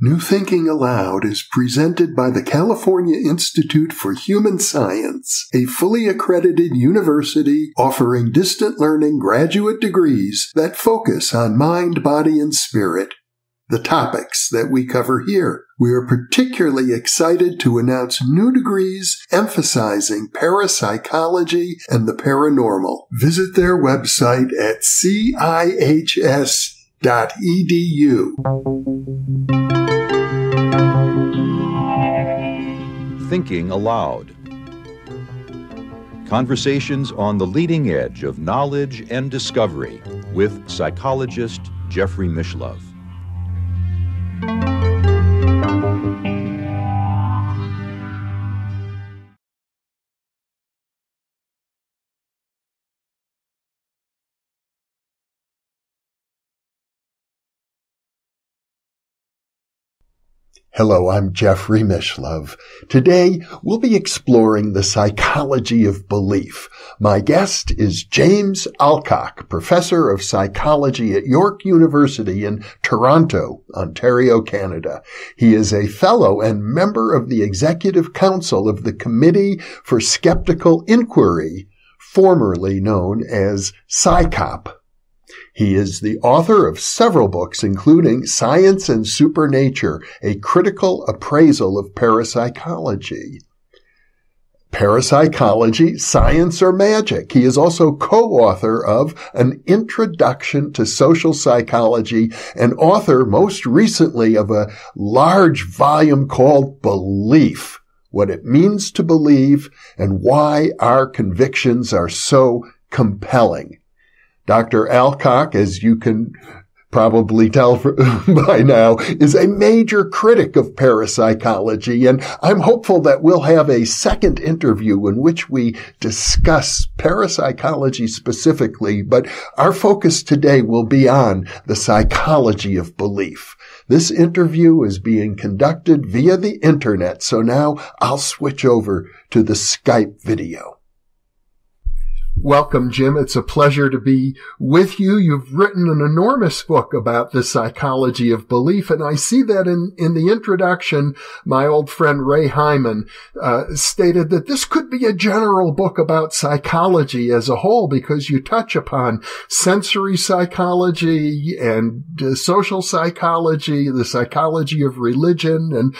New Thinking Aloud is presented by the California Institute for Human Science, a fully accredited university offering distant learning graduate degrees that focus on mind, body, and spirit. The topics that we cover here. We are particularly excited to announce new degrees emphasizing parapsychology and the paranormal. Visit their website at cihs.edu. Thinking Aloud. Conversations on the leading edge of knowledge and discovery with psychologist Jeffrey Mishlove. Hello, I'm Jeffrey Mishlove. Today, we'll be exploring the psychology of belief. My guest is James Alcock, professor of psychology at York University in Toronto, Ontario, Canada. He is a fellow and member of the Executive Council of the Committee for Skeptical Inquiry, formerly known as PsyCop. He is the author of several books, including Science and Supernature, a Critical Appraisal of Parapsychology. Parapsychology, Science or Magic. He is also co-author of An Introduction to Social Psychology and author, most recently, of a large volume called Belief, What It Means to Believe and Why Our Convictions Are So Compelling. Dr. Alcock, as you can probably tell by now, is a major critic of parapsychology, and I'm hopeful that we'll have a second interview in which we discuss parapsychology specifically, but our focus today will be on the psychology of belief. This interview is being conducted via the internet, so now I'll switch over to the Skype video. Welcome, Jim. It's a pleasure to be with you. You've written an enormous book about the psychology of belief, and I see that in the introduction, my old friend Ray Hyman stated that this could be a general book about psychology as a whole because you touch upon sensory psychology and social psychology, the psychology of religion and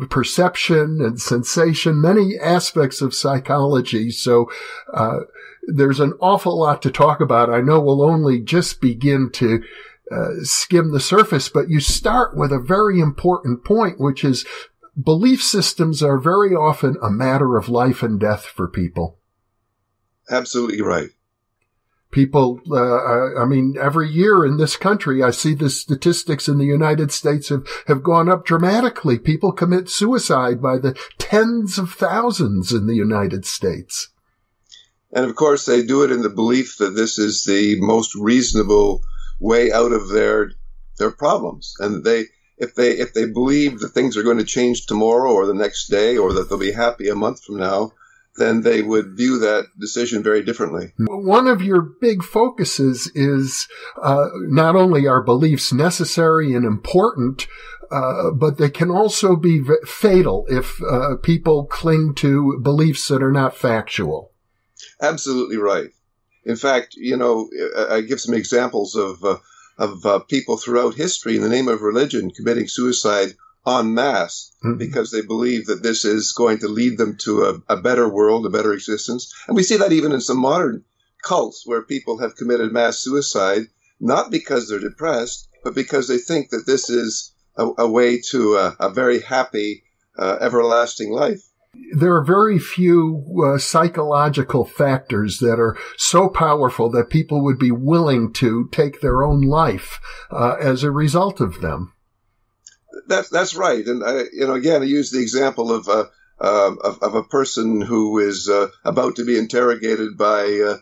perception and sensation, many aspects of psychology. So there's an awful lot to talk about. I know we'll only just begin to skim the surface, but you start with a very important point, which is belief systems are very often a matter of life and death for people. Absolutely right. People, every year in this country, I see the statistics in the United States have gone up dramatically. People commit suicide by the tens of thousands in the United States. And of course, they do it in the belief that this is the most reasonable way out of their problems. And if they believe that things are going to change tomorrow or the next day, or that they'll be happy a month from now, then they would view that decision very differently. One of your big focuses is not only are beliefs necessary and important, but they can also be fatal if people cling to beliefs that are not factual. Absolutely right. In fact, I give some examples of people throughout history in the name of religion committing suicide en masse because they believe that this is going to lead them to a better world, a better existence. And we see that even in some modern cults where people have committed mass suicide, not because they're depressed, but because they think that this is a way to a very happy, everlasting life. There are very few psychological factors that are so powerful that people would be willing to take their own life as a result of them. That's right. And again, I use the example of a person who is about to be interrogated by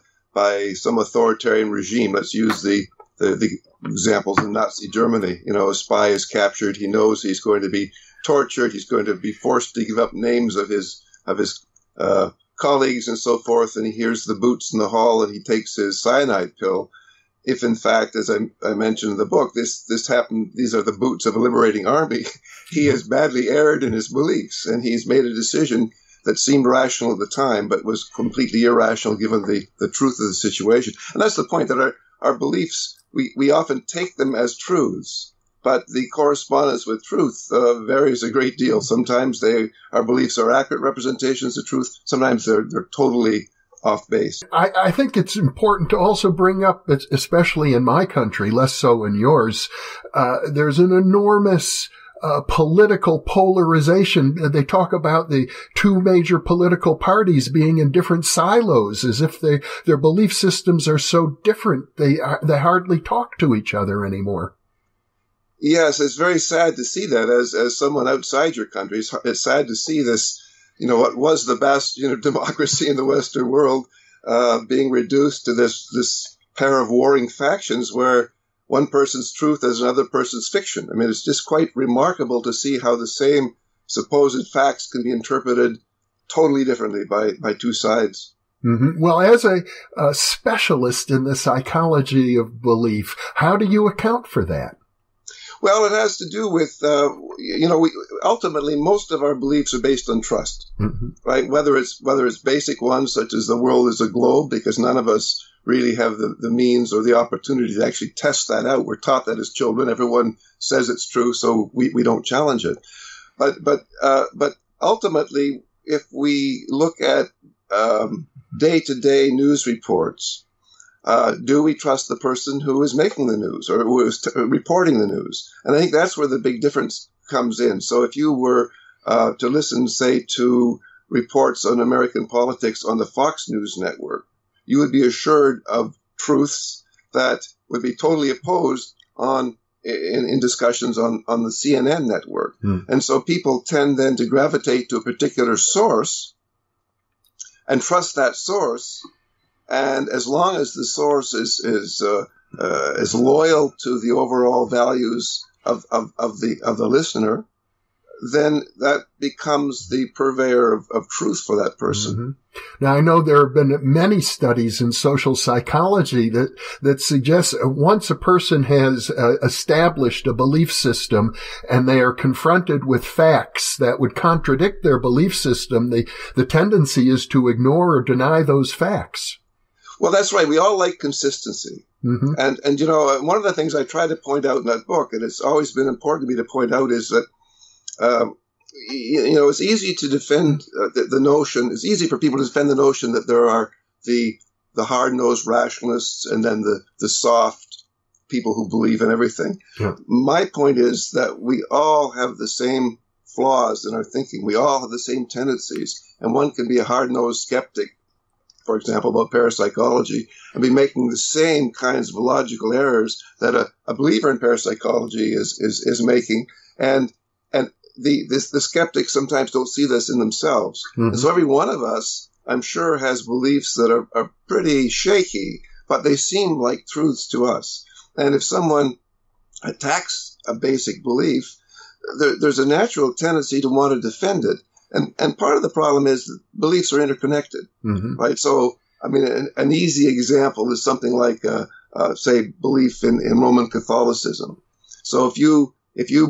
some authoritarian regime. Let's use the examples in Nazi Germany. A spy is captured. He knows he's going to be tortured. He's going to be forced to give up names of his colleagues and so forth. And he hears the boots in the hall and he takes his cyanide pill. if in fact, as I mentioned in the book, this happened, these are the boots of a liberating army, he has badly erred in his beliefs, and he's made a decision that seemed rational at the time, but was completely irrational given the truth of the situation. And that's the point, that our beliefs, we often take them as truths, but the correspondence with truth varies a great deal. Sometimes our beliefs are accurate representations of truth. Sometimes they're totally off base. I think it's important to also bring up, especially in my country, less so in yours, there's an enormous political polarization. They talk about the two major political parties being in different silos, as if their belief systems are so different they hardly talk to each other anymore. Yes, it's very sad to see that. As someone outside your country, it's sad to see this. What was the bastion of democracy in the Western world being reduced to this pair of warring factions where one person's truth is another person's fiction. I mean, it's just quite remarkable to see how the same supposed facts can be interpreted totally differently by two sides. Mm-hmm. Well, as a specialist in the psychology of belief, how do you account for that? Well, it has to do with, ultimately most of our beliefs are based on trust, right? Whether it's basic ones such as the world is a globe, because none of us really have the means or the opportunity to actually test that out. We're taught that as children. Everyone says it's true, so we don't challenge it. But ultimately, if we look at day-to-day news reports, do we trust the person who is making the news or who is reporting the news? And I think that's where the big difference comes in. So if you were to listen, say, to reports on American politics on the Fox News network, you would be assured of truths that would be totally opposed in discussions on the CNN network. And so people tend then to gravitate to a particular source and trust that source. And as long as the source is loyal to the overall values of the listener, then that becomes the purveyor of truth for that person. Mm-hmm. Now, I know there have been many studies in social psychology that suggest once a person has established a belief system and they are confronted with facts that would contradict their belief system, the tendency is to ignore or deny those facts. Well, that's right. We all like consistency. Mm-hmm. And one of the things I try to point out in that book, and it's always been important to me to point out, is that it's easy to defend the notion. It's easy for people to defend the notion that there are the hard-nosed rationalists and then the soft people who believe in everything. Yeah. My point is that we all have the same flaws in our thinking. We all have the same tendencies, and one can be a hard-nosed skeptic, for example, about parapsychology, and be making the same kinds of logical errors that a believer in parapsychology is making. And the skeptics sometimes don't see this in themselves. Mm-hmm. And so every one of us, I'm sure, has beliefs that are pretty shaky, but they seem like truths to us. And if someone attacks a basic belief, there's a natural tendency to want to defend it. And part of the problem is that beliefs are interconnected, mm-hmm. right? So, I mean, an easy example is something like, say, belief in Roman Catholicism. So if you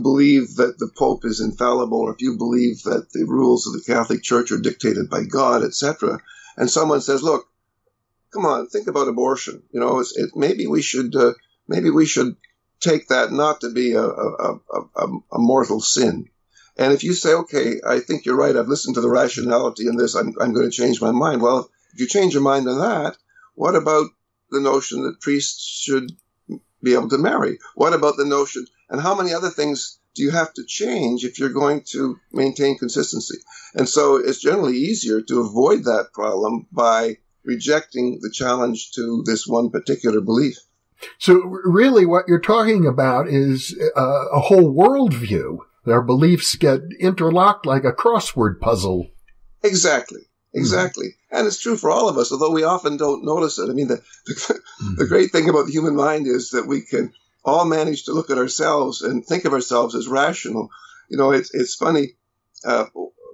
believe that the Pope is infallible, or if you believe that the rules of the Catholic Church are dictated by God, etc., and someone says, "Look, come on, think about abortion. Maybe we should take that not to be a mortal sin." And if you say, "Okay, I think you're right. I've listened to the rationality in this. I'm going to change my mind." Well, if you change your mind on that, what about the notion that priests should be able to marry? What about the notion? And how many other things do you have to change if you're going to maintain consistency? And so it's generally easier to avoid that problem by rejecting the challenge to this one particular belief. So really what you're talking about is a whole worldview. Our beliefs get interlocked like a crossword puzzle. Exactly. Mm-hmm. And it's true for all of us, although we often don't notice it. I mean, the great thing about the human mind is that we can all manage to look at ourselves and think of ourselves as rational. It's funny.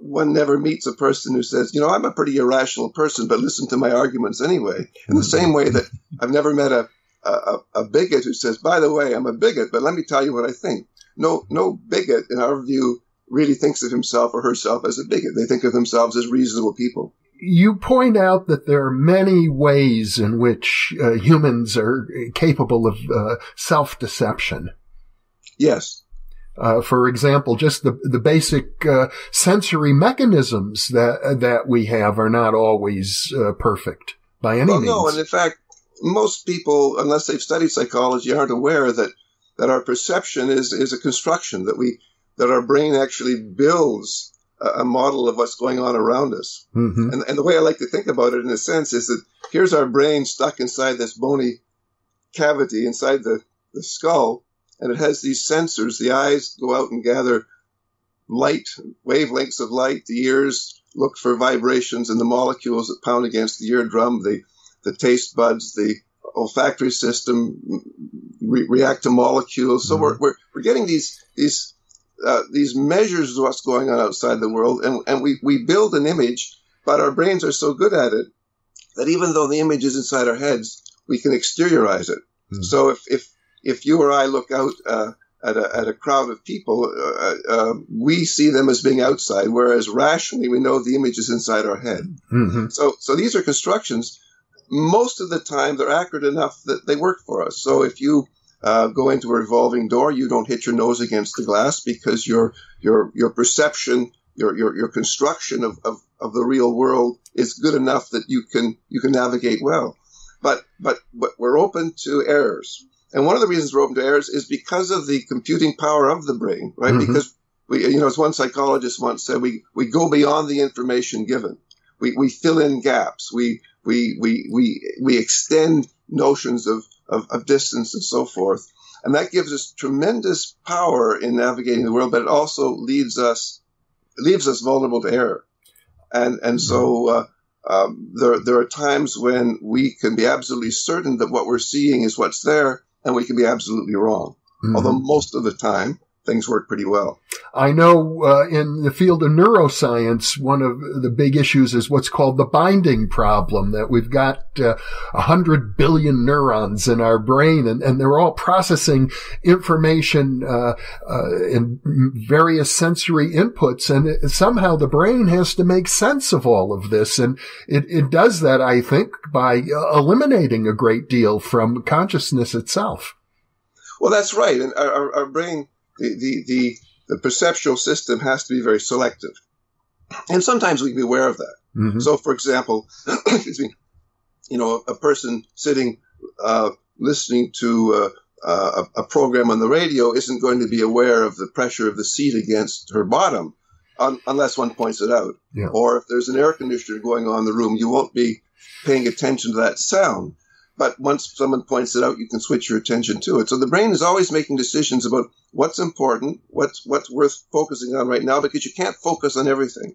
One never meets a person who says, "I'm a pretty irrational person, but listen to my arguments anyway." In the same way that I've never met a a bigot who says, by the way, I'm a bigot, but let me tell you what I think. No bigot, in our view, really thinks of himself or herself as a bigot. They think of themselves as reasonable people. You point out that there are many ways in which humans are capable of self-deception. Yes. For example, just the basic sensory mechanisms that we have are not always perfect by any means. No, and in fact, most people, unless they've studied psychology, aren't aware that our perception is a construction, that our brain actually builds a model of what's going on around us. Mm-hmm. And the way I like to think about it, in a sense, is that here's our brain stuck inside this bony cavity inside the skull, and it has these sensors. The eyes go out and gather light, wavelengths of light. The ears look for vibrations in the molecules that pound against the eardrum. The taste buds, the olfactory system react to molecules. So we're getting these measures of what's going on outside the world, and we build an image, but our brains are so good at it that even though the image is inside our heads, we can exteriorize it. Mm-hmm. So if you or I look out at a crowd of people, we see them as being outside, whereas rationally we know the image is inside our head. Mm-hmm. So these are constructions. Most of the time, they're accurate enough that they work for us. So if you go into a revolving door, you don't hit your nose against the glass because your perception, your construction of the real world is good enough that you can navigate well. But we're open to errors. And one of the reasons we're open to errors is because of the computing power of the brain, right? Mm-hmm. Because as one psychologist once said, we go beyond the information given. We fill in gaps. We extend notions of distance and so forth. And that gives us tremendous power in navigating the world, but it also leaves us vulnerable to error. And so there are times when we can be absolutely certain that what we're seeing is what's there, and we can be absolutely wrong. Mm-hmm. Although most of the time, things work pretty well. I know in the field of neuroscience, one of the big issues is what's called the binding problem, that we've got 100 billion neurons in our brain, and they're all processing information in various sensory inputs, and somehow the brain has to make sense of all of this, and it does that, I think, by eliminating a great deal from consciousness itself. Well, that's right. And our brain, the perceptual system has to be very selective. And sometimes we can be aware of that. Mm-hmm. So, for example, excuse me, a person sitting, listening to a program on the radio isn't going to be aware of the pressure of the seat against her bottom unless one points it out. Yeah. Or if there's an air conditioner going on in the room, you won't be paying attention to that sound. But once someone points it out, you can switch your attention to it. So the brain is always making decisions about what's important, what's worth focusing on right now, because you can't focus on everything.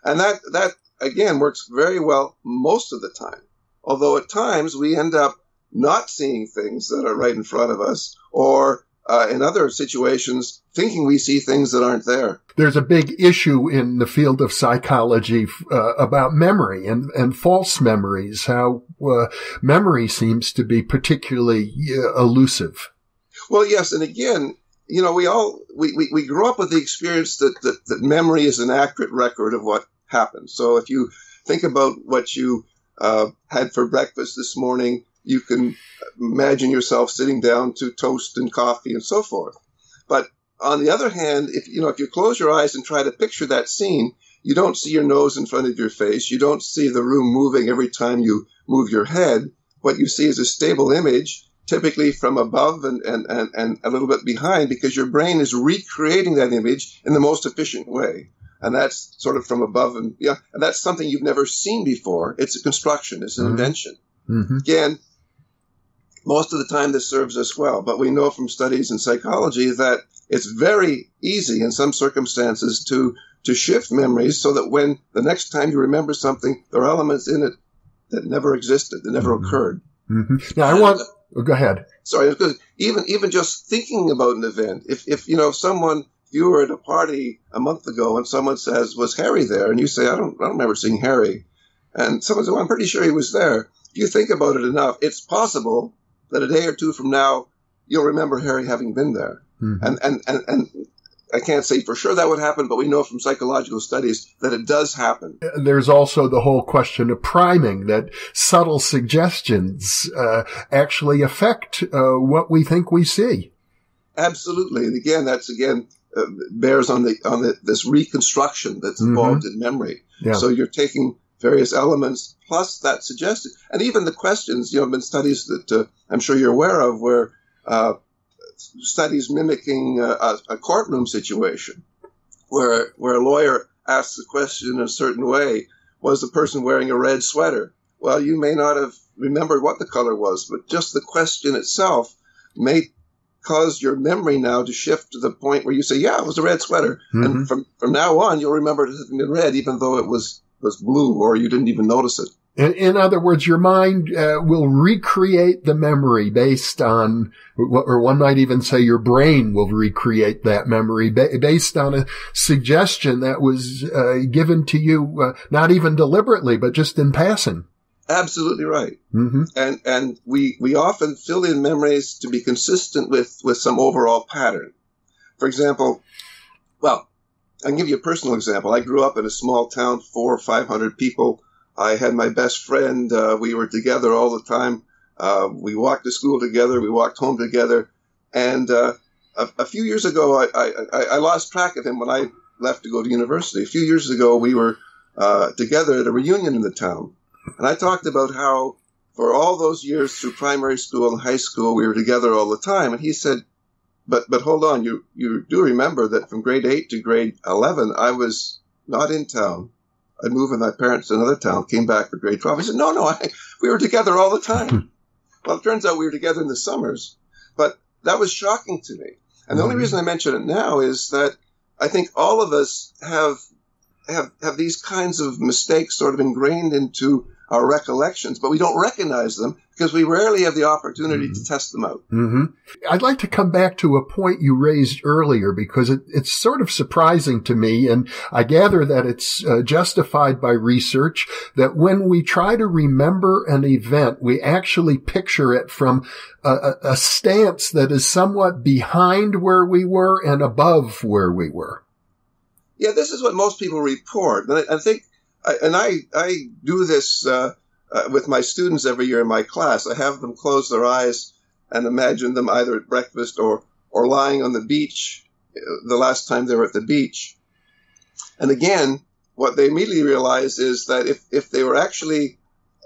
And that again works very well most of the time. Although at times we end up not seeing things that are right in front of us, or in other situations thinking we see things that aren't there. There's a big issue in the field of psychology about memory and false memories, how memory seems to be particularly elusive. Well, yes, and again, we grow up with the experience that memory is an accurate record of what happened. So if you think about what you had for breakfast this morning, you can imagine yourself sitting down to toast and coffee and so forth. But on the other hand, if you close your eyes and try to picture that scene, you don't see your nose in front of your face. You don't see the room moving every time you move your head. What you see is a stable image, typically from above and a little bit behind, because your brain is recreating that image in the most efficient way. And that's sort of from above, and that's something you've never seen before. It's a construction. It's an invention. Mm-hmm. Again, most of the time this serves us well, but we know from studies in psychology that it's very easy in some circumstances to shift memories so that when the next time you remember something, there are elements in it that never existed, that never occurred. Mm-hmm. Now, go ahead. Sorry, because even just thinking about an event, if you were at a party a month ago and someone says, "Was Harry there?" and you say, I don't remember seeing Harry. And someone says, "Well, I'm pretty sure he was there." If you think about it enough, it's possible that a day or two from now, you'll remember Harry having been there. Mm-hmm. And I can't say for sure that would happen, but we know from psychological studies that it does happen. There's also the whole question of priming, that subtle suggestions actually affect what we think we see. Absolutely. And again, bears on this reconstruction that's involved in memory. Yeah. So you're taking various elements plus that suggestion. And even the questions, have been studies that I'm sure you're aware of where studies mimicking a courtroom situation where a lawyer asks a question in a certain way. Was the person wearing a red sweater? Well, you may not have remembered what the color was, but just the question itself may cause your memory now to shift to the point where you say, yeah, it was a red sweater. Mm-hmm. And from now on, you'll remember it having been red, even though it was blue or you didn't even notice it. In other words, your mind will recreate the memory based on, or one might even say your brain will recreate that memory based on a suggestion that was given to you, not even deliberately, but just in passing. Absolutely right. Mm-hmm. And we often fill in memories to be consistent with some overall pattern. For example, well, I can give you a personal example. I grew up in a small town, 400 or 500 people. I had my best friend. We were together all the time. We walked to school together. We walked home together. And a few years ago, I lost track of him when I left to go to university. A few years ago, we were together at a reunion in the town. And I talked about how for all those years through primary school and high school, we were together all the time. And he said, but hold on, you do remember that from grade 8 to grade 11, I was not in town. I'd moved with my parents to another town, came back for grade 12. He said, no, we were together all the time. Well, it turns out we were together in the summers, but that was shocking to me. And the only reason I mention it now is that I think all of us have these kinds of mistakes sort of ingrained into our recollections, but we don't recognize them because we rarely have the opportunity to test them out. Mm-hmm. I'd like to come back to a point you raised earlier because it's sort of surprising to me, and I gather that it's justified by research, that when we try to remember an event, we actually picture it from a stance that is somewhat behind where we were and above where we were. Yeah, this is what most people report. And I think, I do this with my students every year in my class. I have them close their eyes and imagine them either at breakfast or lying on the beach the last time they were at the beach. And again, what they immediately realize is that if they were actually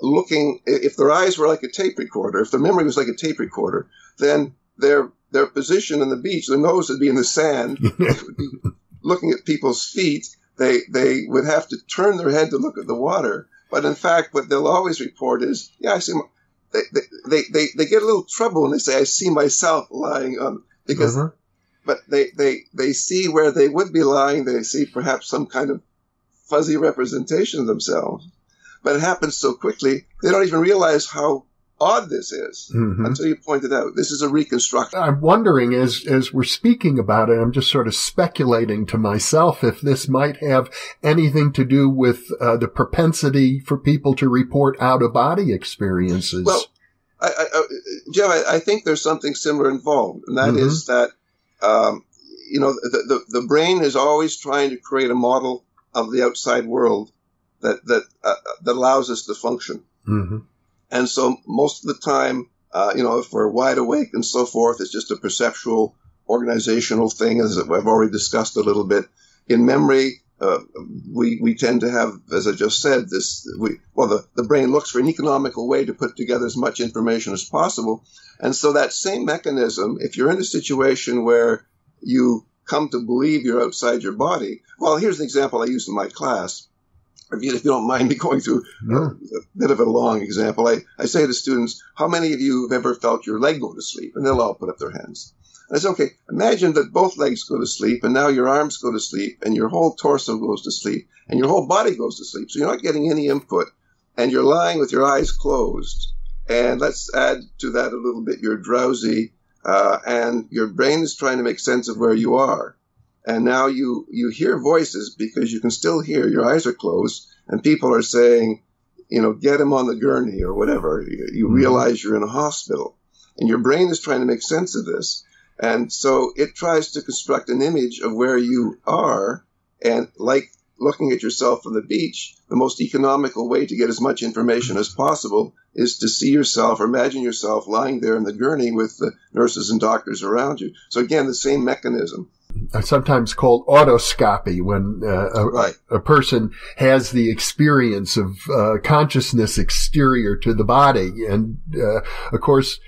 looking, if their eyes were like a tape recorder, if their memory was like a tape recorder, then their position on the beach, their nose would be in the sand, they would be looking at people's feet. They would have to turn their head to look at the water. But in fact, what they'll always report is, yeah, I see. They get a little trouble when they say, I see myself lying on, because, but they see where they would be lying. They see perhaps some kind of fuzzy representation of themselves. But it happens so quickly, they don't even realize how odd this is until you point it out. This is a reconstruction. I'm wondering, as we're speaking about it, I'm just sort of speculating to myself if this might have anything to do with the propensity for people to report out-of-body experiences. Well, Jim, I think there's something similar involved, and that is that the brain is always trying to create a model of the outside world that allows us to function. Mm-hmm. And so most of the time, if we're wide awake and so forth, it's just a perceptual, organizational thing, as I've already discussed a little bit. In memory, we tend to have, as I just said, the brain looks for an economical way to put together as much information as possible. And so that same mechanism, if you're in a situation where you come to believe you're outside your body, well, here's an example I use in my class. If you don't mind me going through a bit of a long example, I say to students, how many of you have ever felt your leg go to sleep? And they'll all put up their hands. And I say, okay, imagine that both legs go to sleep, and now your arms go to sleep, and your whole torso goes to sleep, and your whole body goes to sleep. So you're not getting any input, and you're lying with your eyes closed. And let's add to that a little bit, you're drowsy, and your brain is trying to make sense of where you are. And now you hear voices because you can still hear, your eyes are closed, and people are saying, get him on the gurney or whatever. You realize you're in a hospital. And your brain is trying to make sense of this. And so it tries to construct an image of where you are. And like looking at yourself on the beach, the most economical way to get as much information as possible is to see yourself or imagine yourself lying there in the gurney with the nurses and doctors around you. So again, the same mechanism. Sometimes called autoscopy, when a person has the experience of consciousness exterior to the body. And of course,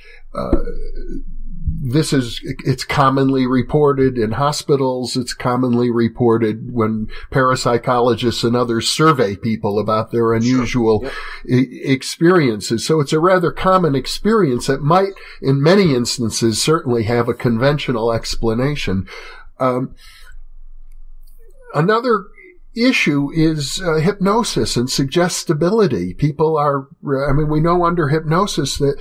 it's commonly reported in hospitals. It's commonly reported when parapsychologists and others survey people about their unusual experiences. So it's a rather common experience that might, in many instances, certainly have a conventional explanation. Another issue is hypnosis and suggestibility. We know under hypnosis that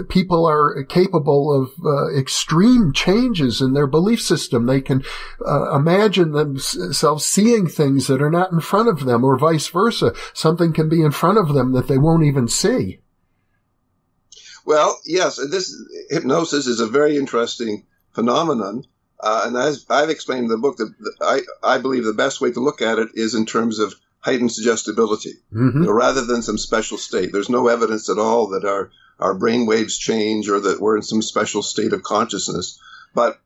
people are capable of extreme changes in their belief system. They can imagine themselves seeing things that are not in front of them, or vice versa. Something can be in front of them that they won't even see. Well, yes, this hypnosis is a very interesting phenomenon. And as I've explained in the book, that I believe the best way to look at it is in terms of heightened suggestibility, rather than some special state. There's no evidence at all that our brain waves change or that we're in some special state of consciousness. But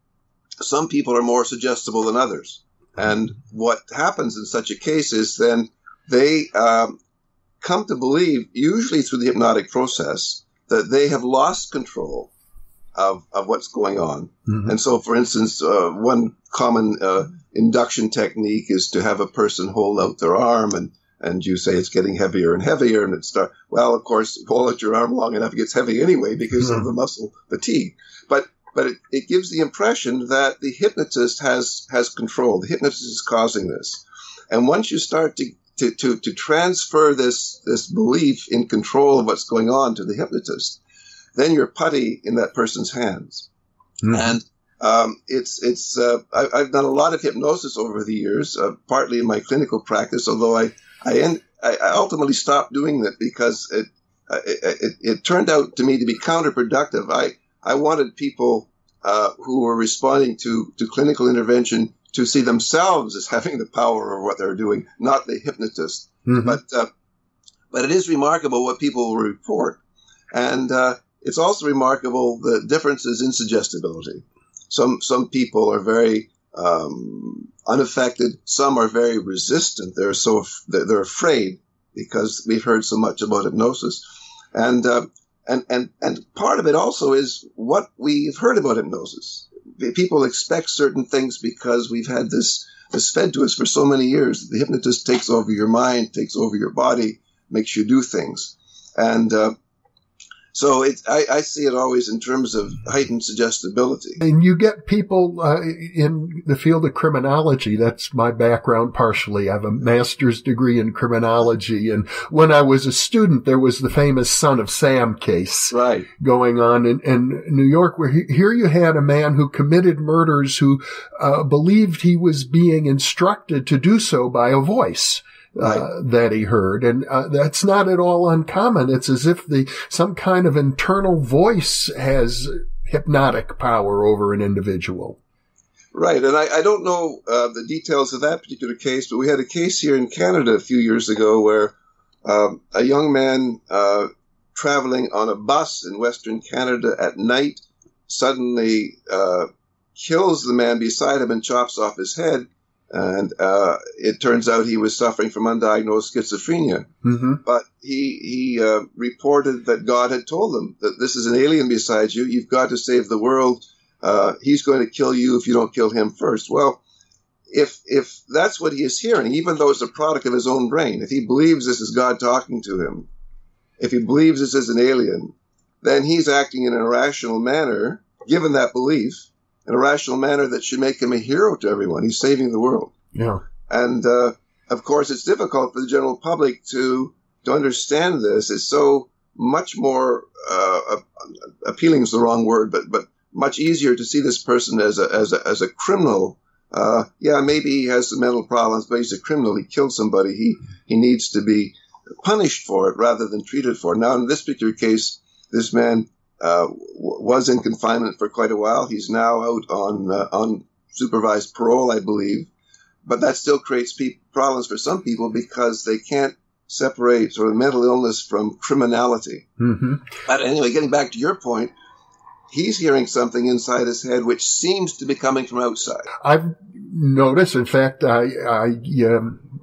some people are more suggestible than others. And what happens in such a case is then they come to believe, usually through the hypnotic process, that they have lost control of what's going on. And so, for instance, one common induction technique is to have a person hold out their arm, and you say it's getting heavier and heavier, and well, of course, if you hold out your arm long enough, it gets heavy anyway because of the muscle fatigue. But it gives the impression that the hypnotist has control. The hypnotist is causing this. And once you start to transfer this belief in control of what's going on to the hypnotist, then you're putty in that person's hands. And I've done a lot of hypnosis over the years, partly in my clinical practice, although I ultimately stopped doing that because it turned out to me to be counterproductive. I wanted people who were responding to clinical intervention to see themselves as having the power of what they're doing, not the hypnotist. But it is remarkable what people will report. And it's also remarkable the differences in suggestibility. Some people are very unaffected. Some are very resistant. They're afraid because we've heard so much about hypnosis. And part of it also is what we've heard about hypnosis. People expect certain things because we've had this fed to us for so many years. The hypnotist takes over your mind, takes over your body, makes you do things. And so I see it always in terms of heightened suggestibility. And you get people in the field of criminology. That's my background partially. I have a master's degree in criminology. And when I was a student, there was the famous Son of Sam case going on in New York, where here you had a man who committed murders who believed he was being instructed to do so by a voice. That he heard. And that's not at all uncommon. It's as if some kind of internal voice has hypnotic power over an individual. Right. And I don't know the details of that particular case, but we had a case here in Canada a few years ago where a young man traveling on a bus in Western Canada at night suddenly kills the man beside him and chops off his head. And it turns out he was suffering from undiagnosed schizophrenia. But he reported that God had told him that this is an alien beside you. You've got to save the world. He's going to kill you if you don't kill him first. Well, if that's what he is hearing, even though it's a product of his own brain, if he believes this is God talking to him, if he believes this is an alien, then he's acting in an irrational manner, given that belief. In a rational manner that should make him a hero to everyone. He's saving the world. Yeah. And, of course, it's difficult for the general public to understand this. It's so much more, appealing is the wrong word, but much easier to see this person as a criminal. Maybe he has some mental problems, but he's a criminal. He killed somebody. He needs to be punished for it rather than treated for it. Now, in this particular case, this man was in confinement for quite a while. He's now out on supervised parole, I believe. But that still creates problems for some people because they can't separate sort of mental illness from criminality. Mm-hmm. But anyway, getting back to your point, he's hearing something inside his head which seems to be coming from outside. I've noticed, in fact, I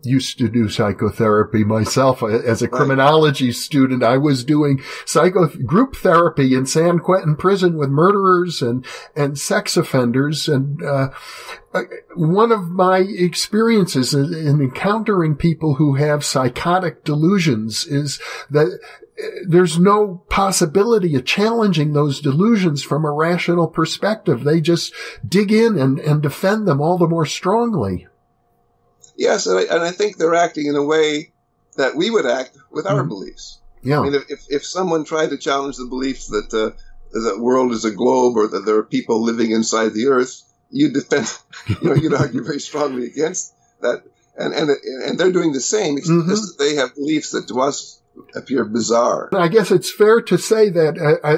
used to do psychotherapy myself. As a criminology student, I was doing group therapy in San Quentin prison with murderers and sex offenders. And one of my experiences in encountering people who have psychotic delusions is that there's no possibility of challenging those delusions from a rational perspective. They just dig in and defend them all the more strongly. Yes, and I think they're acting in a way that we would act with our beliefs. Yeah. I mean, if someone tried to challenge the belief that the world is a globe or that there are people living inside the earth, you'd defend, you'd argue very strongly against that. And they're doing the same. It's just that they have beliefs that to us appear bizarre. I guess it's fair to say that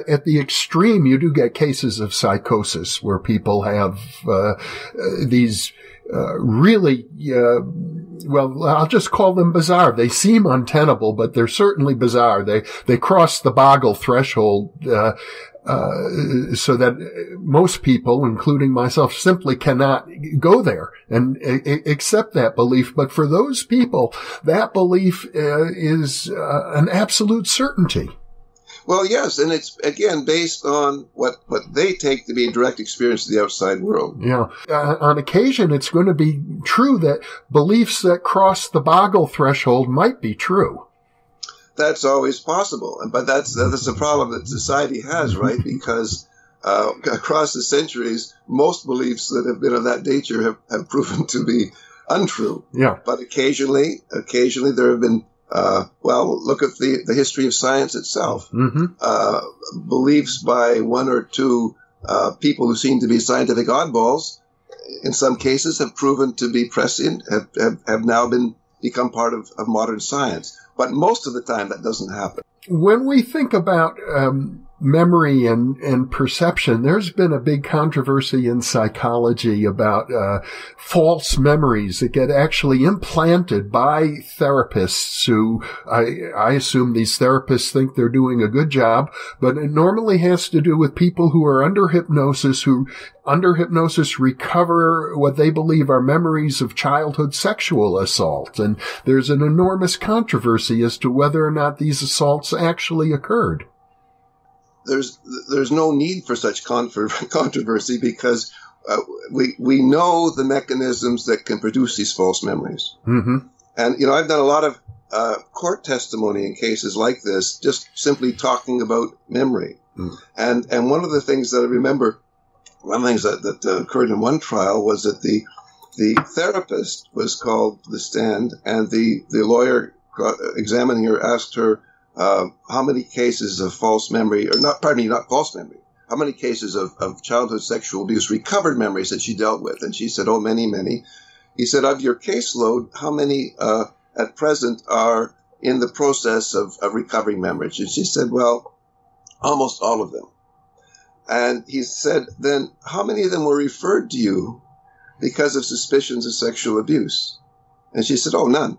at the extreme, you do get cases of psychosis where people have these really, well, I'll just call them bizarre. They seem untenable, but they're certainly bizarre. They cross the boggle threshold, so that most people, including myself, simply cannot go there and accept that belief. But for those people, that belief is an absolute certainty. Well, yes, and it's, again, based on what they take to be a direct experience of the outside world. Yeah. On occasion, it's going to be true that beliefs that cross the boggle threshold might be true. That's always possible. But that's a problem that society has, right? Because across the centuries, most beliefs that have been of that nature have proven to be untrue. Yeah. But occasionally there have been look at the history of science itself. Beliefs by one or two people who seem to be scientific oddballs, in some cases, have proven to be prescient, have now become part of modern science. But most of the time, that doesn't happen. When we think about memory and perception, there's been a big controversy in psychology about false memories that get actually implanted by therapists who, I assume these therapists think they're doing a good job, but it normally has to do with people who are under hypnosis, who under hypnosis recover what they believe are memories of childhood sexual assault. And there's an enormous controversy as to whether or not these assaults actually occurred. There's no need for such controversy because we know the mechanisms that can produce these false memories. Mm-hmm. And, I've done a lot of court testimony in cases like this, just simply talking about memory. Mm. And one of the things that I remember, one of the things that occurred in one trial was that the therapist was called to the stand, and the lawyer examining her asked her, how many cases of false memory, not false memory, how many cases of childhood sexual abuse, recovered memories that she dealt with? And she said, oh, many, many. He said, of your caseload, how many at present are in the process of recovering memories? And she said, well, almost all of them. And he said, then how many of them were referred to you because of suspicions of sexual abuse? And she said, oh, none.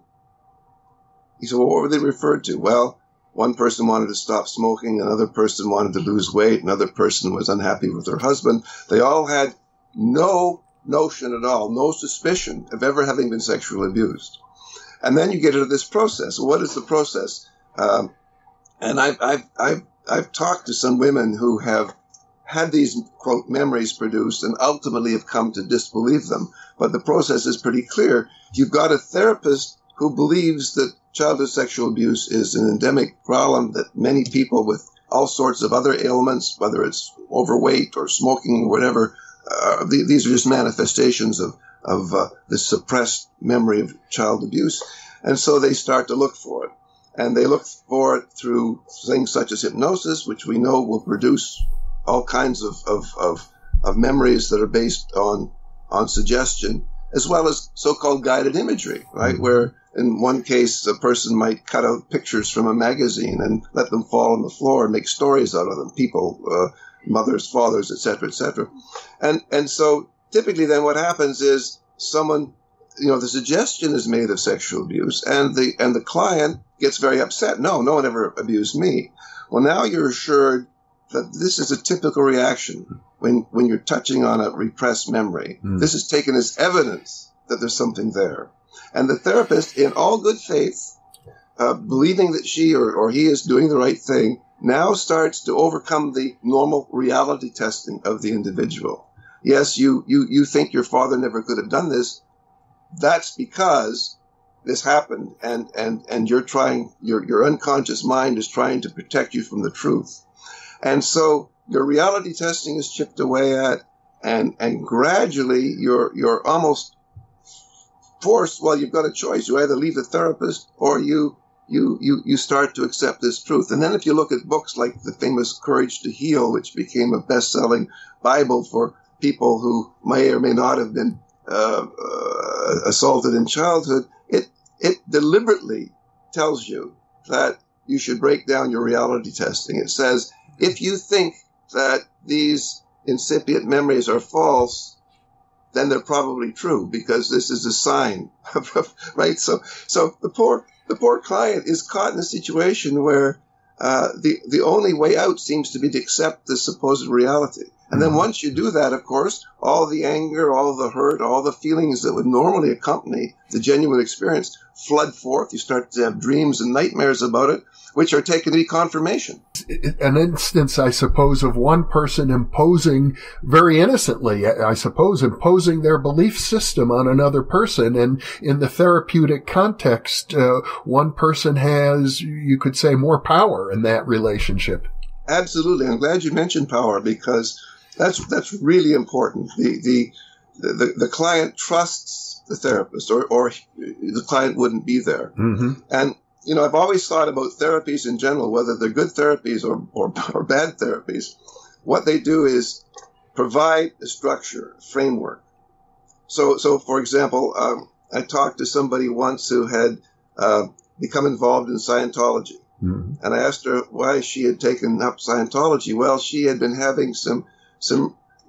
He said, well, what were they referred to? Well, one person wanted to stop smoking, another person wanted to lose weight, another person was unhappy with her husband. They all had no notion at all, no suspicion of ever having been sexually abused. And then you get into this process. What is the process? And I've talked to some women who have had these, quote, memories produced and ultimately have come to disbelieve them. But the process is pretty clear. You've got a therapist who believes that childhood sexual abuse is an endemic problem, that many people with all sorts of other ailments, whether it's overweight or smoking or whatever, these are just manifestations of this suppressed memory of child abuse. And so they start to look for it. And they look for it through things such as hypnosis, which we know will produce all kinds of memories that are based on suggestion, as well as so-called guided imagery, right? Where in one case, a person might cut out pictures from a magazine and let them fall on the floor and make stories out of them. People, mothers, fathers, etc., etc. And so typically then what happens is someone, the suggestion is made of sexual abuse, and the client gets very upset. No one ever abused me. Well, now you're assured that this is a typical reaction when you're touching on a repressed memory. This is taken as evidence that there's something there. And the therapist, in all good faith, believing that she or he is doing the right thing, now starts to overcome the normal reality testing of the individual. Yes, you think your father never could have done this. That's because this happened, and you're trying, your unconscious mind is trying to protect you from the truth. And so your reality testing is chipped away at, and gradually you're almost forced. Well, you've got a choice. You either leave the therapist or you start to accept this truth. And then if you look at books like the famous Courage to Heal, which became a best-selling Bible for people who may or may not have been assaulted in childhood, it deliberately tells you that you should break down your reality testing. It says, if you think that these incipient memories are false, then they're probably true, because this is a sign, right? So the poor client is caught in a situation where the only way out seems to be to accept the supposed reality. And then once you do that, of course, all the anger, all the hurt, all the feelings that would normally accompany the genuine experience flood forth. You start to have dreams and nightmares about it, which are taken to be confirmation. An instance, I suppose, of one person imposing, very innocently, I suppose, imposing their belief system on another person. And in the therapeutic context, one person has, you could say, more power in that relationship. Absolutely. I'm glad you mentioned power, because that's really important. The client trusts the therapist, or the client wouldn't be there. Mm-hmm. And I've always thought about therapies in general, whether they're good therapies or bad therapies. What they do is provide a structure, a framework. So for example, I talked to somebody once who had become involved in Scientology. Mm-hmm. And I asked her why she had taken up Scientology. Well, she had been having some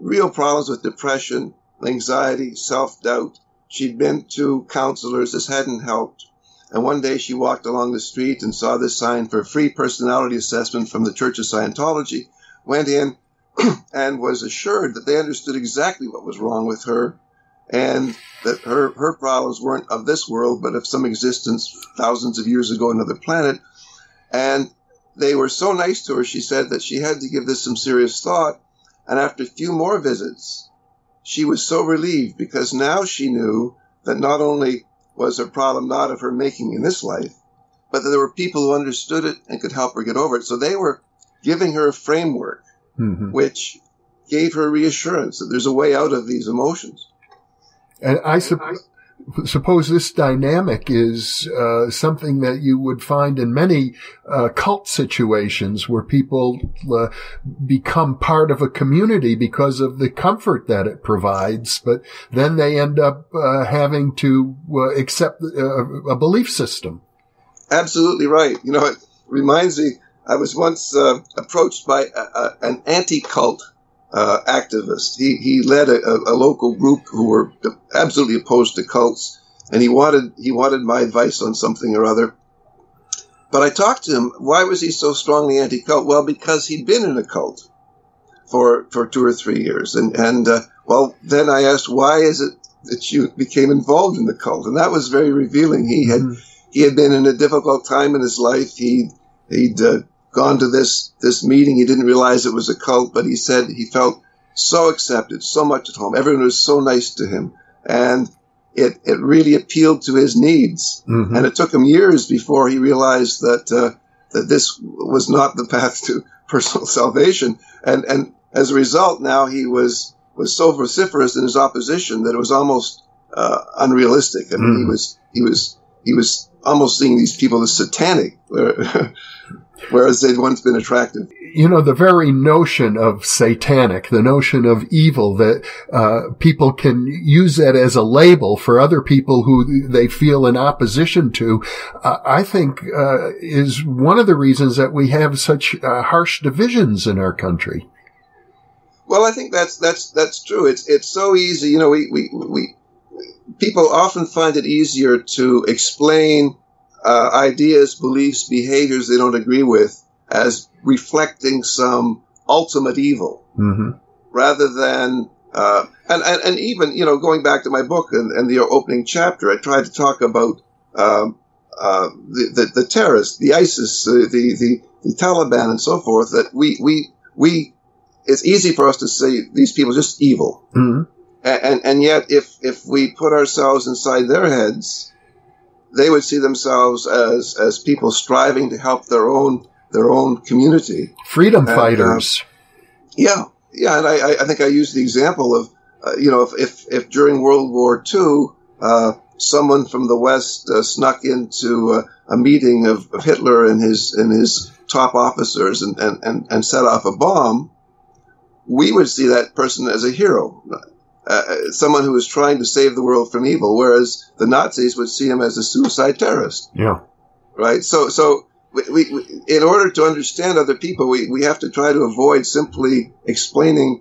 real problems with depression, anxiety, self-doubt. She'd been to counselors. This hadn't helped. And one day she walked along the street and saw this sign for free personality assessment from the Church of Scientology, went in and was assured that they understood exactly what was wrong with her, and that her problems weren't of this world, but of some existence thousands of years ago on another planet. And they were so nice to her, she said, that she had to give this some serious thought. And after a few more visits, she was so relieved, because now she knew that not only was her problem not of her making in this life, but that there were people who understood it and could help her get over it. So they were giving her a framework, mm-hmm. which gave her reassurance that there's a way out of these emotions. And I suppose this dynamic is something that you would find in many cult situations, where people become part of a community because of the comfort that it provides, but then they end up having to accept a belief system. Absolutely right. It reminds me, I was once approached by an anti-cult activist. He led a local group who were absolutely opposed to cults, and he wanted my advice on something or other. But I talked to him. Why was he so strongly anti-cult? Well, because he'd been in a cult for 2 or 3 years, and well, then I asked, why is it that you became involved in the cult? And that was very revealing. He had been in a difficult time in his life. He'd gone to this meeting. He didn't realize it was a cult, but he said he felt so accepted, so much at home. Everyone was so nice to him, and it really appealed to his needs. Mm-hmm. And it took him years before he realized that this was not the path to personal salvation. And as a result, now he was so vociferous in his opposition that it was almost unrealistic. I mean, he was almost seeing these people as satanic. Whereas they'd once been attractive. the very notion of satanic, the notion of evil, that people can use that as a label for other people who they feel in opposition to, I think is one of the reasons that we have such harsh divisions in our country. Well, I think that's true. It's so easy. We people often find it easier to explain ideas, beliefs, behaviors they don't agree with as reflecting some ultimate evil, rather than and even going back to my book and the opening chapter, I tried to talk about the terrorists, the ISIS, the Taliban, and so forth. That we it's easy for us to say these people are just evil, and yet if we put ourselves inside their heads, they would see themselves as people striving to help their own community, freedom fighters. And I think I used the example of if during World War II someone from the West snuck into a meeting of Hitler and his top officers and set off a bomb, we would see that person as a hero. Someone who was trying to save the world from evil, whereas the Nazis would see him as a suicide terrorist. Yeah. Right? So we in order to understand other people, we have to try to avoid simply explaining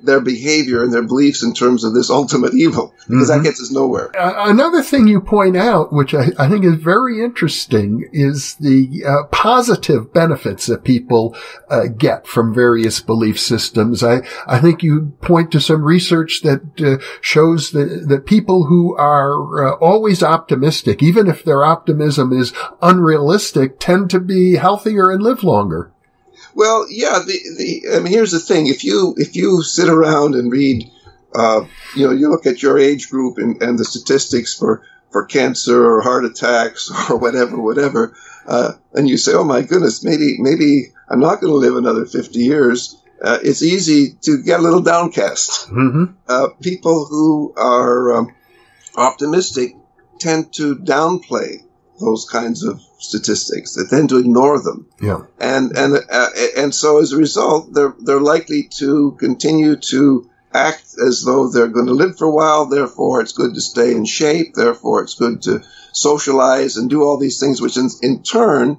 their behavior and their beliefs in terms of this ultimate evil, because that gets us nowhere. Another thing you point out, which I think is very interesting, is the positive benefits that people get from various belief systems. I think you point to some research that shows that people who are always optimistic, even if their optimism is unrealistic, tend to be healthier and live longer. Well, yeah. Here's the thing: if you sit around and read, you look at your age group and the statistics for cancer or heart attacks or whatever, and you say, "Oh my goodness, maybe I'm not going to live another 50 years." It's easy to get a little downcast. People who are optimistic tend to downplay those kinds of statistics. They tend to ignore them. Yeah. And so as a result, they're likely to continue to act as though they're going to live for a while. Therefore, it's good to stay in shape. Therefore, it's good to socialize and do all these things, which in turn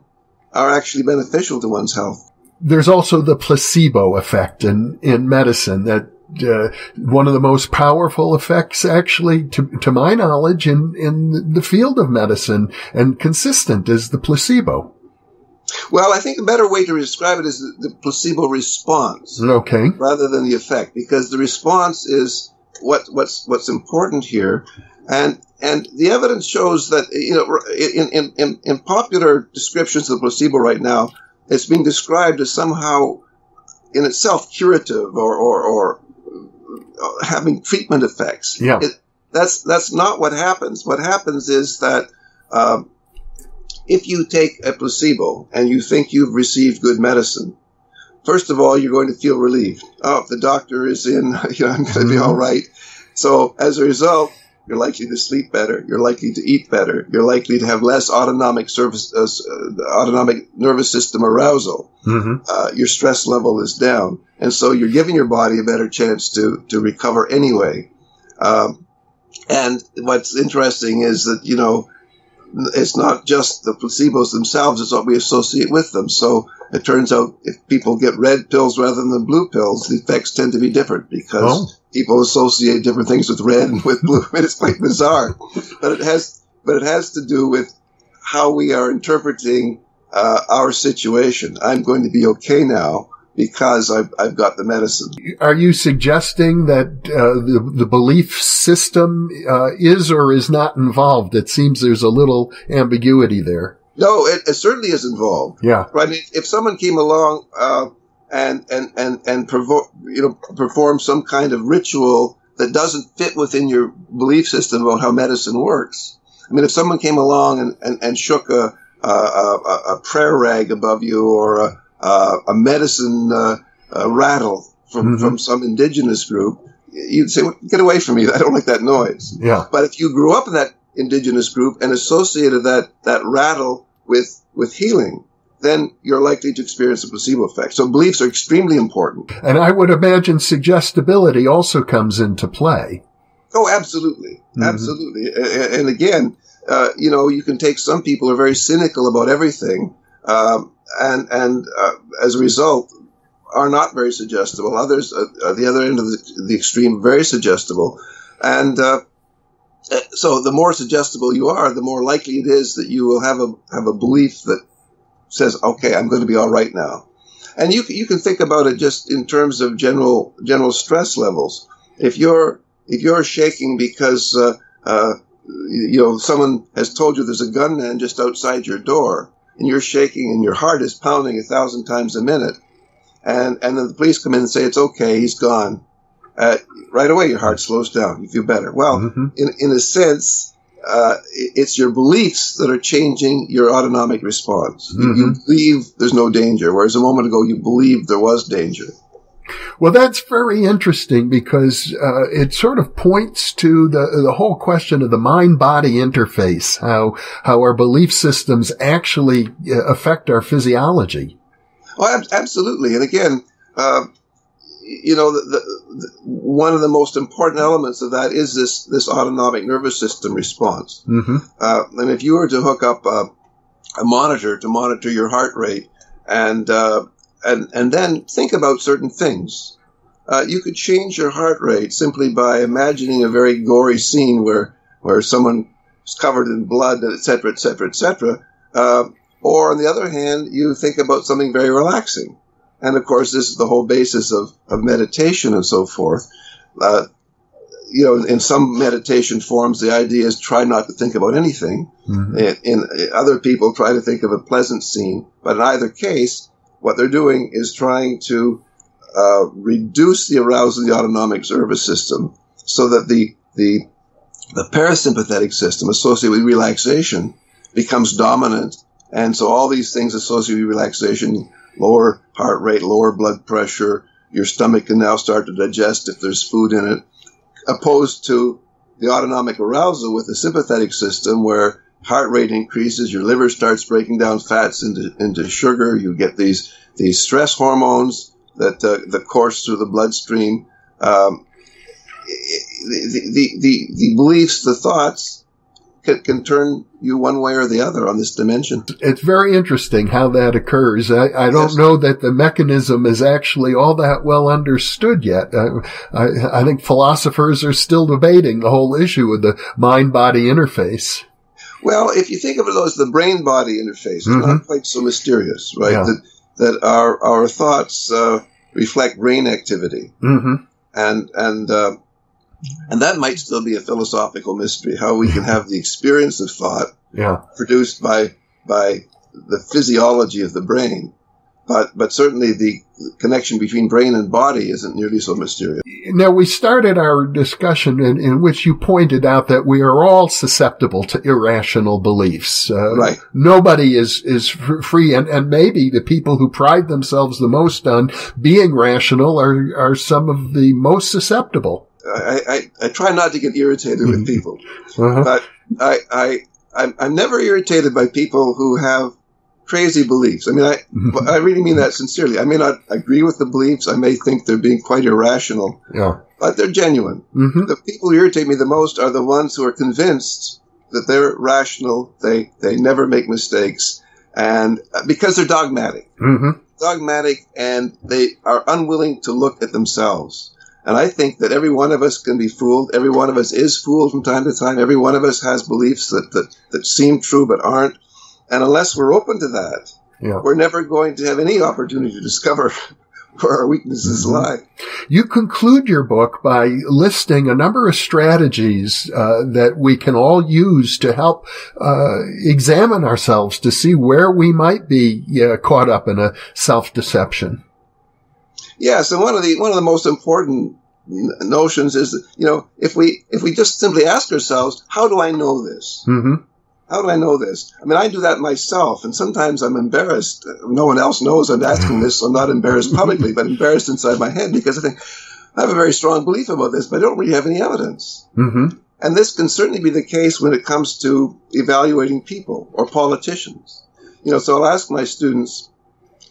are actually beneficial to one's health. There's also the placebo effect in medicine, that one of the most powerful effects, actually, to my knowledge, in the field of medicine, and consistent, is the placebo. Well, I think a better way to describe it is the placebo response, okay, rather than the effect, because the response is what's important here, and the evidence shows that in popular descriptions of the placebo right now, it's being described as somehow in itself curative or having treatment effects. Yeah. That's not what happens. What happens is that if you take a placebo and you think you've received good medicine, first of all, you're going to feel relieved. Oh, if the doctor is in, I'm going to be all right. So as a result, you're likely to sleep better. You're likely to eat better. You're likely to have less autonomic nervous system arousal. Your stress level is down. And so you're giving your body a better chance to recover anyway. And what's interesting is that, it's not just the placebos themselves, it's what we associate with them. So it turns out if people get red pills rather than blue pills, the effects tend to be different because people associate different things with red and with blue. It's quite bizarre. But it has to do with how we are interpreting our situation. I'm going to be okay now because I've got the medicine. Are you suggesting that the belief system is or is not involved? It seems there's a little ambiguity there. No, it certainly is involved. Yeah. Right. If someone came along and perform some kind of ritual that doesn't fit within your belief system about how medicine works. I mean, if someone came along and shook a prayer rag above you or a medicine rattle from some indigenous group, you'd say, well, get away from me. I don't like that noise. Yeah. But if you grew up in that indigenous group and associated that rattle with healing, then you're likely to experience a placebo effect. So beliefs are extremely important. And I would imagine suggestibility also comes into play. Oh, absolutely. Absolutely. And again, you can take some people who are very cynical about everything, and as a result, are not very suggestible. Others, at the other end of the extreme, very suggestible. And so the more suggestible you are, the more likely it is that you will have a belief that says, okay, I'm going to be all right now. And you can think about it just in terms of general stress levels. If you're shaking because someone has told you there's a gunman just outside your door, and you're shaking and your heart is pounding 1,000 times a minute, and then the police come in and say it's okay, he's gone. Right away, your heart slows down. You feel better. Well, in a sense, it's your beliefs that are changing your autonomic response. You believe there's no danger, whereas a moment ago you believed there was danger. Well, that's very interesting because it sort of points to the whole question of the mind-body interface, how our belief systems actually affect our physiology. Oh, absolutely. And again, one of the most important elements of that is this autonomic nervous system response. And if you were to hook up a monitor to monitor your heart rate, and then think about certain things, you could change your heart rate simply by imagining a very gory scene where someone is covered in blood, et cetera, et cetera, et cetera. Or on the other hand, you think about something very relaxing. And of course, this is the whole basis of meditation and so forth. In some meditation forms, the idea is try not to think about anything. In other people, try to think of a pleasant scene. But in either case, what they're doing is trying to reduce the arousal of the autonomic nervous system so that the parasympathetic system associated with relaxation becomes dominant. And so all these things associated with relaxation, lower heart rate, lower blood pressure, your stomach can now start to digest if there's food in it, opposed to the autonomic arousal with the sympathetic system where heart rate increases, your liver starts breaking down fats into sugar, you get these stress hormones that course through the bloodstream. The beliefs, the thoughts can turn you one way or the other on this dimension. It's very interesting how that occurs. I don't know that the mechanism is actually all that well understood yet. I think philosophers are still debating the whole issue of the mind-body interface. Well, if you think of it as the brain-body interface, it's not quite so mysterious, right? Yeah. That our thoughts reflect brain activity. And that might still be a philosophical mystery, how we can have the experience of thought produced by the physiology of the brain. But certainly the connection between brain and body isn't nearly so mysterious. Now, we started our discussion in which you pointed out that we are all susceptible to irrational beliefs. Right. Nobody is free, and maybe the people who pride themselves the most on being rational are some of the most susceptible. I try not to get irritated with people, but I'm never irritated by people who have crazy beliefs. I mean, I really mean that sincerely. I may not agree with the beliefs. I may think they're being quite irrational, but they're genuine. The people who irritate me the most are the ones who are convinced that they're rational. They never make mistakes, and because they're dogmatic, and they are unwilling to look at themselves. And I think that every one of us can be fooled. Every one of us is fooled from time to time. Every one of us has beliefs that seem true but aren't. And unless we're open to that, we're never going to have any opportunity to discover where our weaknesses lie. You conclude your book by listing a number of strategies that we can all use to help examine ourselves to see where we might be caught up in a self-deception. Yes, and one of the most important notions is that, if we just simply ask ourselves, how do I know this? How do I know this? I mean, I do that myself, and sometimes I'm embarrassed. No one else knows I'm asking this, so I'm not embarrassed publicly, but embarrassed inside my head because I think I have a very strong belief about this, but I don't really have any evidence. And this can certainly be the case when it comes to evaluating people or politicians. So I'll ask my students,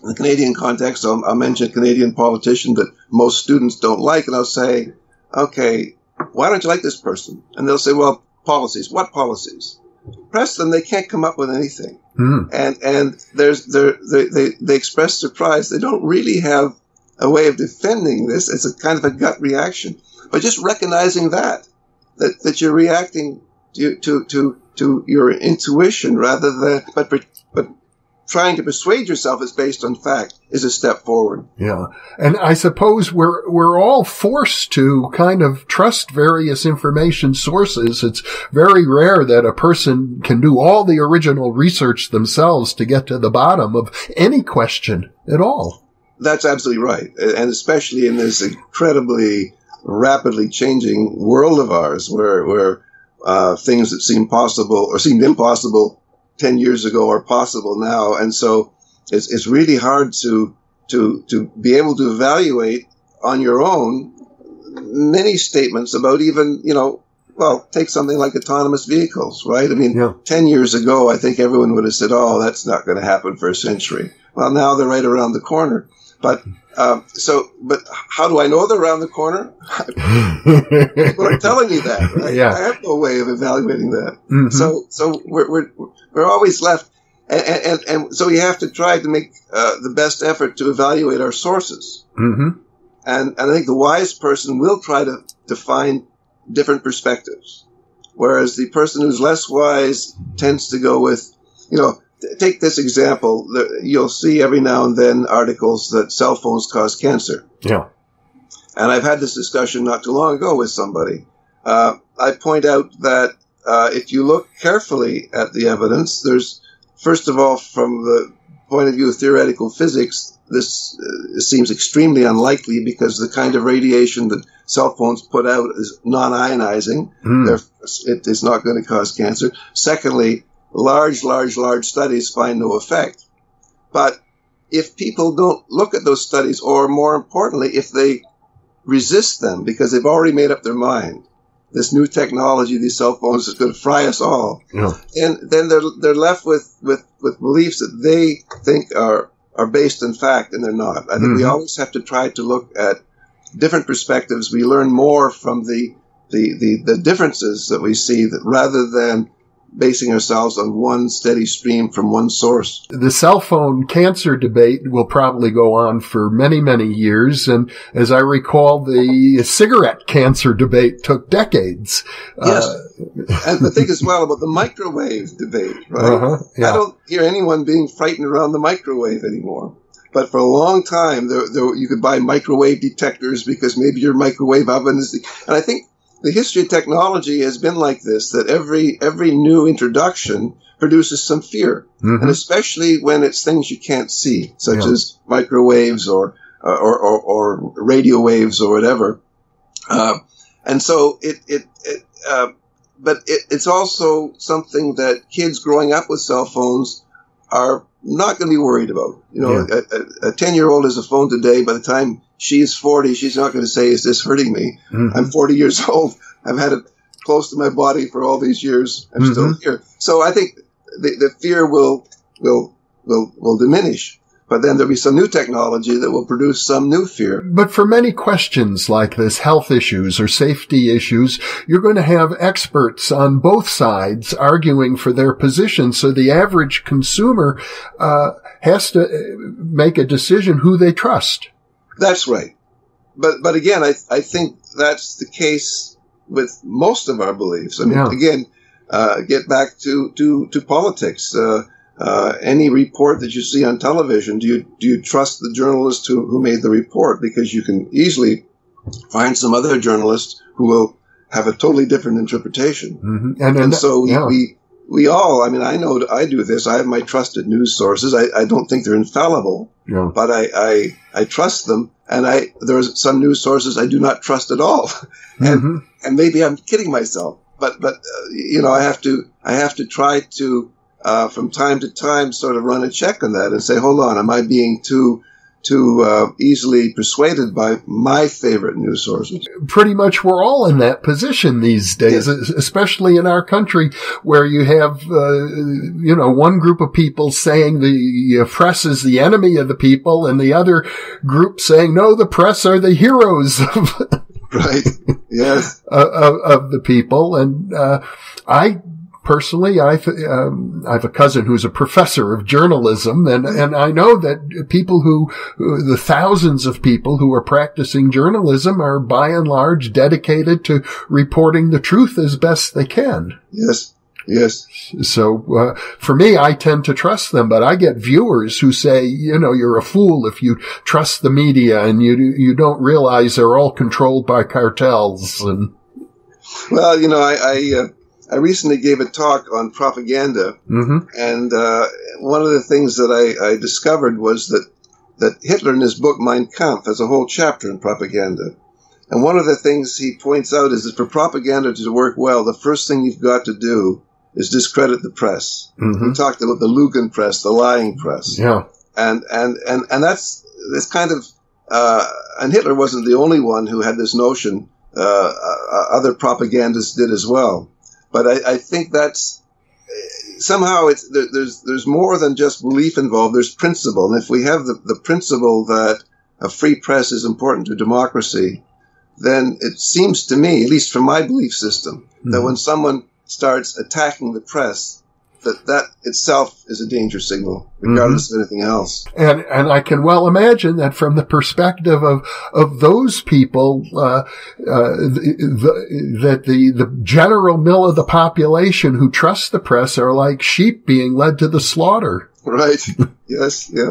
in the Canadian context, I'll mention a Canadian politician that most students don't like, and I'll say, okay, why don't you like this person? And they'll say, well, policies. What policies? Press them, they can't come up with anything. And they express surprise. They don't really have a way of defending this. It's a kind of a gut reaction. But just recognizing that you're reacting to your intuition rather than, but trying to persuade yourself it's based on fact is a step forward. Yeah. And I suppose we're all forced to kind of trust various information sources. It's very rare that a person can do all the original research themselves to get to the bottom of any question at all. That's absolutely right. And especially in this incredibly rapidly changing world of ours where things that seem possible or seemed impossible 10 years ago are possible now. And so it's really hard to be able to evaluate on your own many statements about even, take something like autonomous vehicles, right? I mean, 10 years ago, I think everyone would have said, oh, that's not going to happen for a century. Well, now they're right around the corner. But how do I know they're around the corner? People are telling me that, right? Yeah. I have no way of evaluating that. Mm-hmm. So we're always left, and so we have to try to make the best effort to evaluate our sources. Mm-hmm. And I think the wise person will try to find different perspectives, whereas the person who's less wise tends to go with, take this example. You'll see every now and then articles that cell phones cause cancer. Yeah. And I've had this discussion not too long ago with somebody. I point out that if you look carefully at the evidence, there's, first of all, from the point of view of theoretical physics, this seems extremely unlikely because the kind of radiation that cell phones put out is non-ionizing. It is not going to cause cancer. Secondly, large studies find no effect. But if people don't look at those studies, or more importantly, if they resist them because they've already made up their mind, this new technology, these cell phones, is going to fry us all. Yeah. And then they're left with beliefs that they think are based in fact, and they're not. I think we always have to try to look at different perspectives. We learn more from the differences that we see, that rather than basing ourselves on one steady stream from one source. The cell phone cancer debate will probably go on for many, many years. And as I recall, the cigarette cancer debate took decades. Yes. And the thing as well about the microwave debate, right? Yeah. I don't hear anyone being frightened around the microwave anymore. But for a long time, you could buy microwave detectors because maybe your microwave oven is and I think the history of technology has been like this, that every new introduction produces some fear, and especially when it's things you can't see, such as microwaves or radio waves or whatever. And so but it's also something that kids growing up with cell phones are not going to be worried about. A 10-year-old has a phone today. By the time she is 40, she's not going to say, is this hurting me? I'm 40 years old. I've had it close to my body for all these years. I'm still here. So I think the fear will diminish. But then there'll be some new technology that will produce some new fear. But for many questions like this, health issues or safety issues, you're going to have experts on both sides arguing for their position. So the average consumer has to make a decision who they trust. That's right. But again, I think that's the case with most of our beliefs. I mean, again, get back to politics. Any report that you see on television, do you trust the journalist who made the report? Because you can easily find some other journalist who will have a totally different interpretation. And so we all, I mean, I know I do this. I have my trusted news sources. I don't think they're infallible, but I trust them. And there are some news sources I do not trust at all. And maybe I'm kidding myself, but I have to try to, from time to time, sort of run a check on that and say, hold on, am I being too too easily persuaded by my favorite news sources. Pretty much we're all in that position these days, yes. Especially in our country where you have, one group of people saying the press is the enemy of the people and the other group saying, no, the press are the heroes of, right. Yes. of the people. And, Personally, I have a cousin who's a professor of journalism, and I know that the thousands of people who are practicing journalism are by and large dedicated to reporting the truth as best they can. Yes. Yes. So, for me, I tend to trust them, but I get viewers who say, you're a fool if you trust the media and you don't realize they're all controlled by cartels. And well, I recently gave a talk on propaganda, and one of the things that I discovered was that Hitler in his book Mein Kampf has a whole chapter on propaganda. And one of the things he points out is that for propaganda to work well, the first thing you've got to do is discredit the press. We talked about the Lugan press, the lying press. Yeah. And that's kind of, and Hitler wasn't the only one who had this notion. Other propagandists did as well. But I think that's somehow there's more than just belief involved. There's principle. And if we have the principle that a free press is important to democracy, then it seems to me, at least from my belief system, that when someone starts attacking the press, that itself is a danger signal, regardless of anything else. And I can well imagine that from the perspective of those people, the general mill of the population who trust the press are like sheep being led to the slaughter. Right. Yes. Yeah.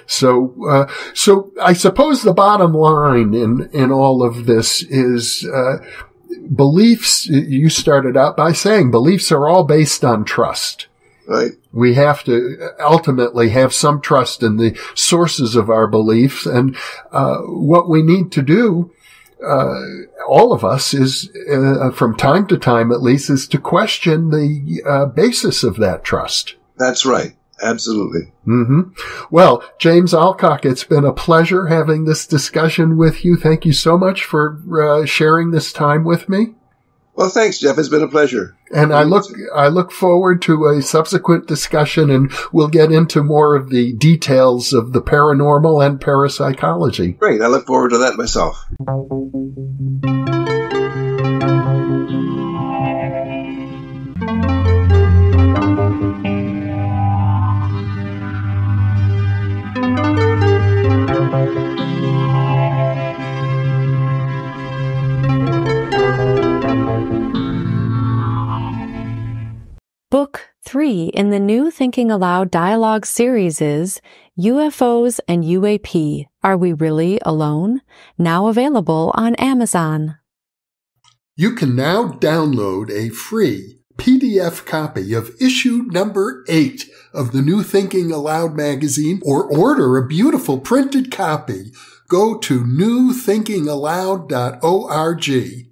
So I suppose the bottom line in all of this is, beliefs, you started out by saying beliefs are all based on trust. Right. We have to ultimately have some trust in the sources of our beliefs. And what we need to do, all of us, is from time to time at least, is to question the basis of that trust. That's right. Absolutely. Well, James Alcock, it's been a pleasure having this discussion with you. Thank you so much for sharing this time with me. Well, thanks, Jeff. It's been a pleasure. And I look forward to a subsequent discussion, and we'll get into more of the details of the paranormal and parapsychology. Great. I look forward to that myself. Book 3 in the new Thinking Aloud dialogue series is UFOs and UAP, Are We Really Alone? Now available on Amazon. You can now download a free PDF copy of issue number 8 of the new Thinking Aloud magazine, or order a beautiful printed copy. Go to newthinkingaloud.org.